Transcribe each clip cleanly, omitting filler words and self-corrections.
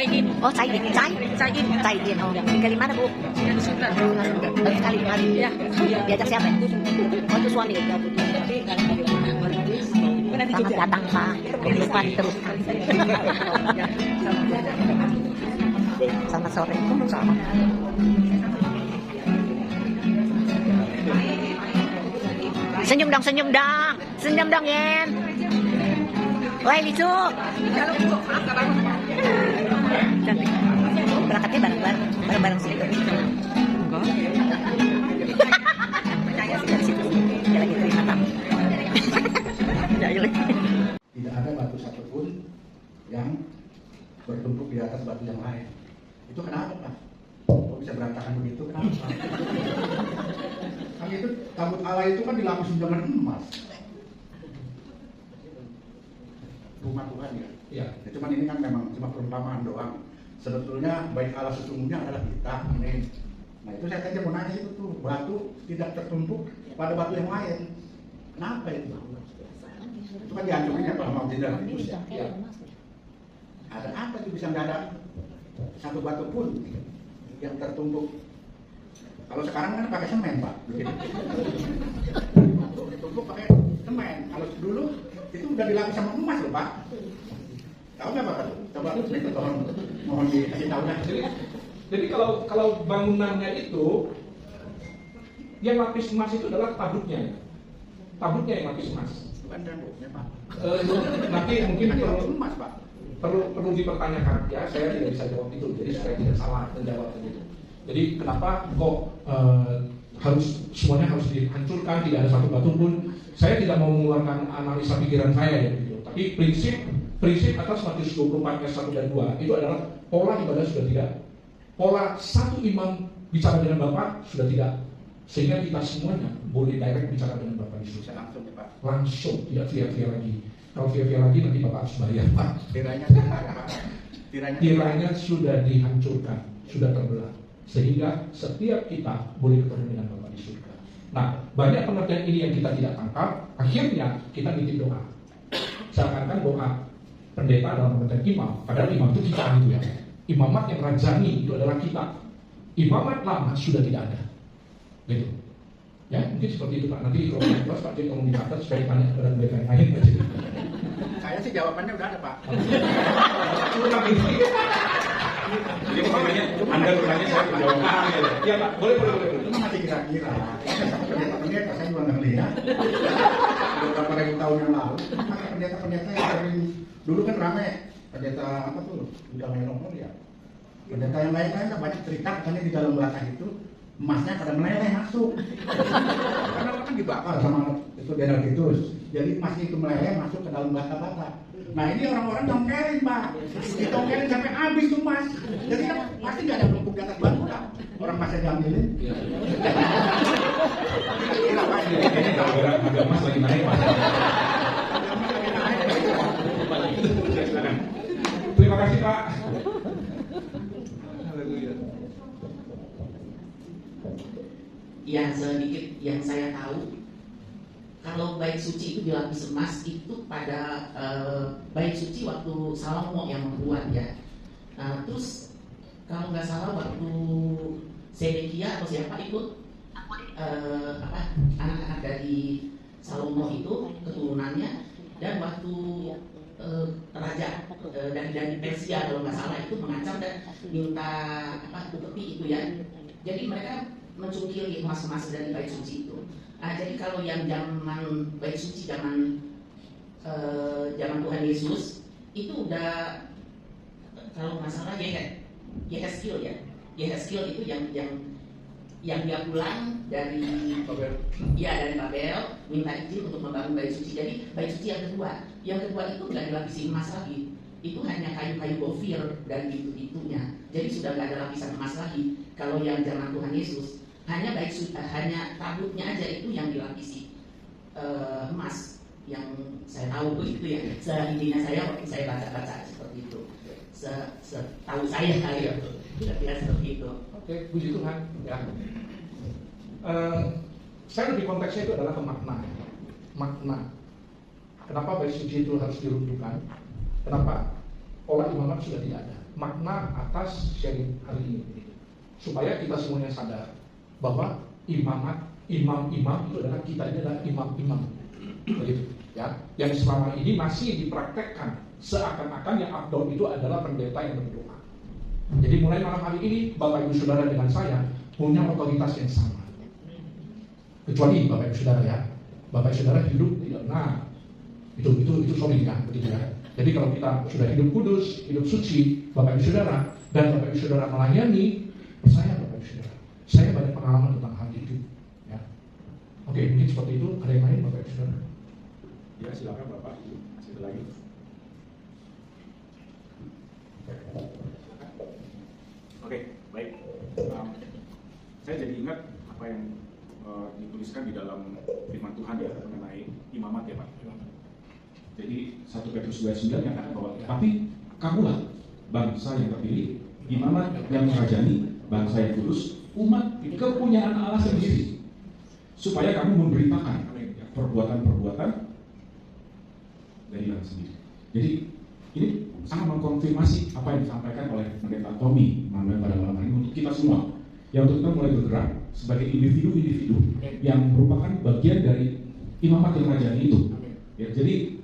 Caimin. Oh, Caimin. Caimin. Oh, tinggal di mana, Bu? Yang di Sunda. Baru sekali kemarin. Ya. Diajak siapa? Oh, itu suami. Selamat datang, Pak. Jangan lupa diteruskan. Selamat sore. Sama. Senyum dong, Yen. Wah, Licu. Cantik. Berangkatnya bareng-bareng sih. Enggak. Percaya sih dari situ. Dia lagi terima tamu. Tidak ada batu satupun yang bertumpuk di atas batu yang lain. Itu kenapa, Pak? Kok bisa berantakan begitu? Kenapa? Kan itu tabut Allah itu kan dilapis dengan emas. Rumah Tuhan ya. Iya. Ya, cuman ini kan memang cuma perumpamaan doang. Sebetulnya baik Allah sesungguhnya adalah kita. Ini. Nah itu saya tanya mau nanya itu tuh, batu tidak tertumpuk pada batu yang lain. Kenapa itu? Itu kan dihancurin ya kalau mau tidak itu ya. Ada apa itu bisa nggak ada satu batu pun yang tertumpuk? Kalau sekarang kan pakai semen, Pak. Ditumpuk pakai semen. Kalau dulu itu udah dilapis sama emas loh, Pak. Tahu nggak, Pak? Coba mohon dikasih tahu dah. Jadi kalau bangunannya itu yang lapis emas itu adalah tabutnya. Tabutnya yang lapis emas. Bukan temboknya, Pak. Nanti mungkin emas, Pak. perlu dipertanyakan ya, saya tidak bisa jawab itu, jadi supaya tidak salah menjawab itu. Jadi kenapa kok harus semuanya harus dihancurkan, tidak ada satu batu pun? Saya tidak mau mengeluarkan analisa pikiran saya ya gitu. Tapi prinsip atas Matius 24 ayat 1 dan 2 itu adalah pola ibadah sudah tidak, pola satu imam bicara dengan Bapa sudah tidak, sehingga kita semuanya boleh direct bicara dengan Bapa di surga. Langsung, Pak. Langsung, tidak via lagi. Kalau via lagi nanti Bapak harus bayar, Pak. Tirainya sudah dihancurkan, sudah terbelah, sehingga setiap kita boleh ketemu dengan Bapak di surga. Nah, banyak pengertian ini yang kita tidak tangkap. Akhirnya kita nitip doa. Seakan-akan doa pendeta dalam pengertian imam, padahal imam itu kita gitu ya. Imamat yang rajani itu adalah kita. Imamat lama sudah tidak ada, gitu. Ya, mungkin seperti itu, Pak. Nanti kalau kelas Pak Jek tolong dicatat supaya tanya kepada mereka yang lain, Pak Jek. Saya sih jawabannya udah ada, Pak. Jadi maksudnya Anda bertanya saya menjawab. Iya, Pak. Boleh. Itu masih kira-kira. Pendeta saya juga nggak lihat. Beberapa ribu tahun yang lalu, maka pendeta-pendeta yang sering dulu kan rame. Pendeta apa tuh? Udah nongol ya. Pendeta yang lain-lain banyak cerita katanya di dalam bata itu emasnya pada meleleh masuk. Karena kan dibakar sama itu Benefitus. Jadi emasnya itu meleleh masuk ke dalam bata-bata. Nah ini orang-orang tongkelin, Pak. Ditongkelin sampai habis tuh emas. Jadi kan pasti nggak ada numpuk di atas batu kan. Orang masnya diambilin. Kira apa ini? Harga emas lagi naik, Pak. Terima kasih, Pak. Yang sedikit yang saya tahu, kalau bait suci itu dilapis emas itu pada bait suci waktu Salomo yang membuat ya. Terus kalau nggak salah waktu Sedekia atau siapa ikut anak-anak dari Salomo itu keturunannya, dan waktu raja dari Persia kalau nggak salah itu mengancam dan minta upeti itu ya. Jadi mereka mencungkili emas-emas dari bait suci itu. Jadi kalau yang zaman bait suci zaman Tuhan Yesus itu udah, kalau nggak salah Yehezkiel ya. Yehezkiel itu yang dia pulang dari Babel. Ya, dari Babel, minta izin untuk membangun bait suci. Jadi bait suci yang kedua itu nggak dilapisi emas lagi. Itu hanya kayu-kayu gofir dan itunya. Jadi sudah nggak ada lapisan emas lagi. Kalau yang zaman Tuhan Yesus hanya hanya tabutnya aja itu yang dilapisi emas. Yang saya tahu begitu ya. Seintinya saya waktu saya baca seperti itu. Setahu saya ya, kira-kira seperti itu. Oke, puji Tuhan. Ya. Saya lebih konteksnya itu adalah ke makna. Kenapa bait suci itu harus diruntuhkan? Kenapa? pola imamat sudah tidak ada. Makna atas sharing hari ini, supaya kita semuanya sadar bahwa imam itu adalah kita ini adalah imam, begitu ya. Yang selama ini masih dipraktekkan seakan-akan yang afdol itu adalah pendeta yang berdoa. Jadi mulai malam hari ini Bapak Ibu Saudara dengan saya punya otoritas yang sama. Kecuali Bapak Ibu Saudara ya, Bapak Ibu Saudara hidup tidak, nah itu solid kan, begitu ya. Jadi kalau kita sudah hidup kudus, hidup suci, Bapak Ibu Saudara, dan Bapak Ibu Saudara melayani, percaya Bapak Ibu Saudara, saya banyak pengalaman tentang hal itu. Ya. Oke, mungkin seperti itu. Ada yang lain Bapak Ibu Saudara? Ya, silakan Bapak. Masih ada lagi. Oke, baik. Saya jadi ingat apa yang dituliskan di dalam firman Tuhan ya mengenai imamat ya Pak. Jadi 1 Petrus 2:9 nyatakan bahwa tapi kamulah bangsa yang terpilih, imamat yang merajani, bangsa yang kudus, umat kepunyaan Allah sendiri, supaya kamu memberitakan perbuatan-perbuatan dari Allah sendiri. Jadi ini sangat mengkonfirmasi apa yang disampaikan oleh Pendeta Tommy Manuel pada malam hari ini untuk kita semua, yang untuk kita mulai bergerak sebagai individu-individu yang merupakan bagian dari imamat yang merajani itu. Ya, jadi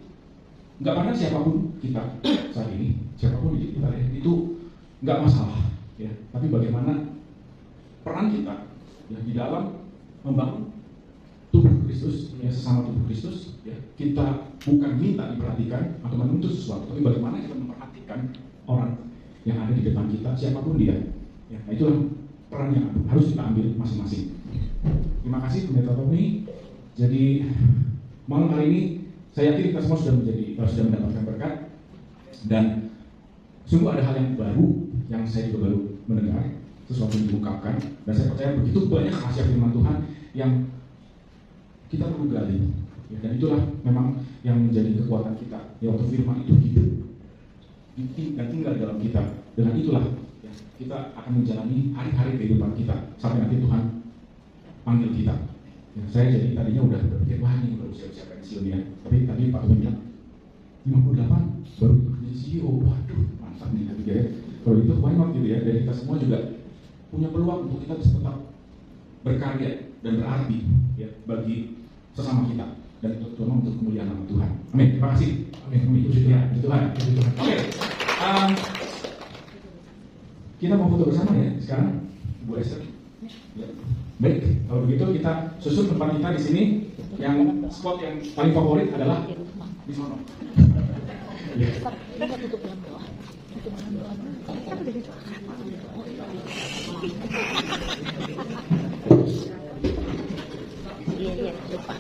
nggak pandang siapapun kita saat ini, siapapun di kita itu nggak masalah, ya. Tapi bagaimana peran kita ya di dalam membangun tubuh Kristus, ya, sesama tubuh Kristus, ya. Kita bukan minta diperhatikan atau menuntut sesuatu, tapi bagaimana kita memperhatikan orang yang ada di depan kita, siapapun dia. Ya, nah itulah peran yang harus kita ambil masing-masing. Terima kasih Pendeta Tommy. Jadi malam hari ini saya yakin kita semua sudah mendapatkan berkat, dan sungguh ada hal yang baru yang saya juga baru mendengar, sesuatu yang diungkapkan, dan saya percaya begitu banyak rahasia firman Tuhan yang kita perlu gali, ya, dan itulah memang yang menjadi kekuatan kita. Ya, waktu firman itu hidup dan tinggal dalam kita, dengan itulah ya, kita akan menjalani hari-hari kehidupan kita sampai nanti Tuhan panggil kita. Ya, saya jadi tadinya udah berpikir, wah ini udah usia-usia pensiun ya. Tapi tadi Pak Tuhan bilang 58 baru jadi CEO, waduh mantap nih. Tapi ya, kalau itu why not gitu ya. Dan kita semua juga punya peluang untuk kita bisa tetap berkarya dan berarti ya bagi sesama kita, dan itu terutama untuk kemuliaan nama Tuhan. Amin. Terima kasih. Amin. Puji Tuhan. Puji Tuhan. Oke. Kita mau foto bersama ya sekarang, Bu Esther. Ya. Baik, kalau begitu kita susun tempat kita di sini. Yang spot yang paling favorit adalah di sana. Ya. Iya, lupa.